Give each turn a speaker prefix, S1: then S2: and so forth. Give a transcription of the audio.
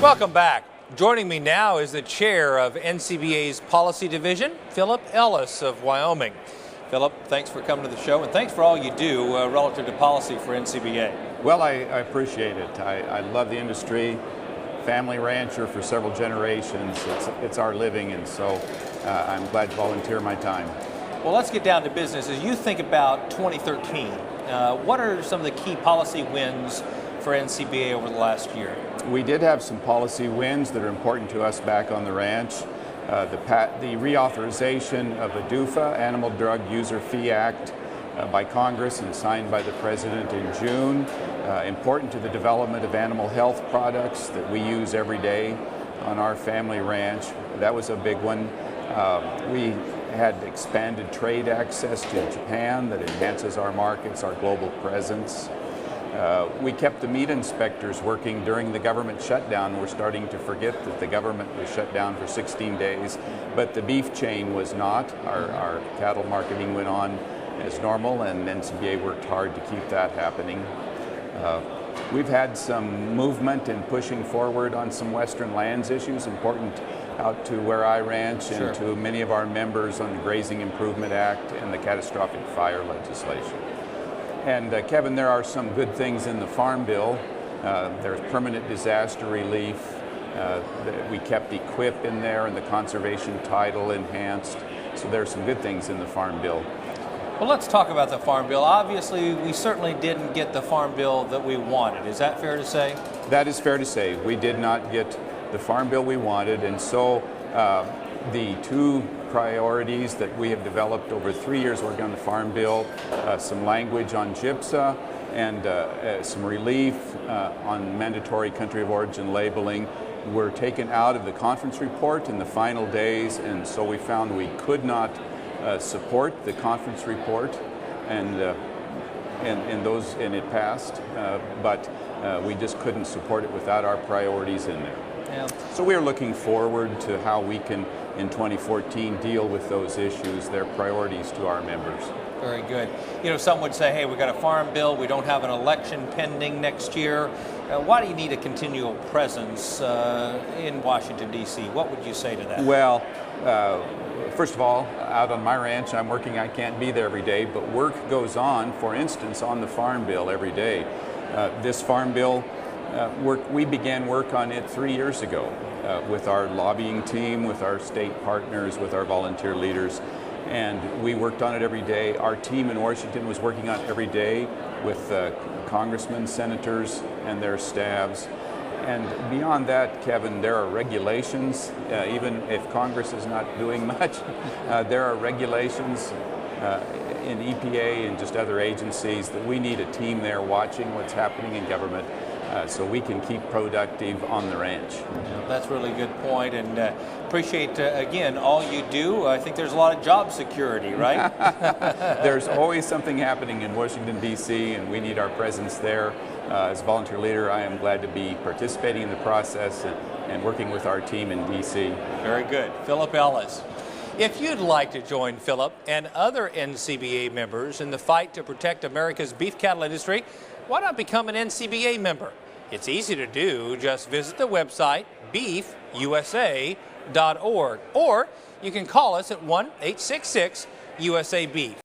S1: Welcome back. Joining me now is the chair of NCBA's Policy Division, Philip Ellis of Wyoming. Philip, thanks for coming to the show, and thanks for all you do relative to policy for NCBA.
S2: Well, I appreciate it. I love the industry. Family rancher for several generations. It's our living, and so I'm glad to volunteer my time.
S1: Well, let's get down to business. As you think about 2013, what are some of the key policy wins for NCBA over the last year?
S2: We did have some policy wins that are important to us back on the ranch. The reauthorization of the DUFA, Animal Drug User Fee Act, by Congress and signed by the President in June. Important to the development of animal health products that we use every day on our family ranch. That was a big one. We had expanded trade access to Japan that enhances our markets, our global presence. We kept the meat inspectors working during the government shutdown. We're starting to forget that the government was shut down for 16 days, but the beef chain was not. Our cattle marketing went on as normal, and NCBA worked hard to keep that happening. We've had some movement in pushing forward on some Western lands issues, important out to where I ranch and to many of our members on the Grazing Improvement Act and the catastrophic fire legislation. And Kevin, there are some good things in the Farm Bill. There's permanent disaster relief. We kept EQIP in there and the conservation title enhanced. So there's some good things in the Farm Bill.
S1: Well, let's talk about the Farm Bill. Obviously, we certainly didn't get the Farm Bill that we wanted. Is that fair to say?
S2: That is fair to say. We did not get the Farm Bill we wanted, and so the two priorities that we have developed over 3 years working on the Farm Bill, some language on GIPSA and some relief on mandatory country of origin labeling, were taken out of the conference report in the final days, and so we found we could not support the conference report, and it passed, but we just couldn't support it without our priorities in there. Yeah. So we are looking forward to how we can, in 2014, deal with those issues. They're priorities to our members.
S1: Very good. You know, some would say, hey, we've got a Farm Bill, we don't have an election pending next year. Why do you need a continual presence in Washington, D.C.? What would you say to that?
S2: Well, first of all, out on my ranch, I'm working, I can't be there every day, but work goes on, for instance, on the Farm Bill every day. This Farm Bill, we began work on it 3 years ago with our lobbying team, with our state partners, with our volunteer leaders, and we worked on it every day. Our team in Washington was working on it every day with congressmen, senators, and their staffs. And beyond that, Kevin, there are regulations. Even if Congress is not doing much, there are regulations in EPA and just other agencies that we need a team there watching what's happening in government so we can keep productive on the ranch.
S1: Yeah, that's a really good point, and appreciate, again, all you do. I think there's a lot of job security, right?
S2: There's always something happening in Washington, D.C., and we need our presence there. As a volunteer leader, I am glad to be participating in the process and working with our team in D.C.
S1: Very good. Philip Ellis. If you'd like to join Philip and other NCBA members in the fight to protect America's beef cattle industry, why not become an NCBA member? It's easy to do. Just visit the website, beefusa.org, or you can call us at 1-866-USA-BEEF.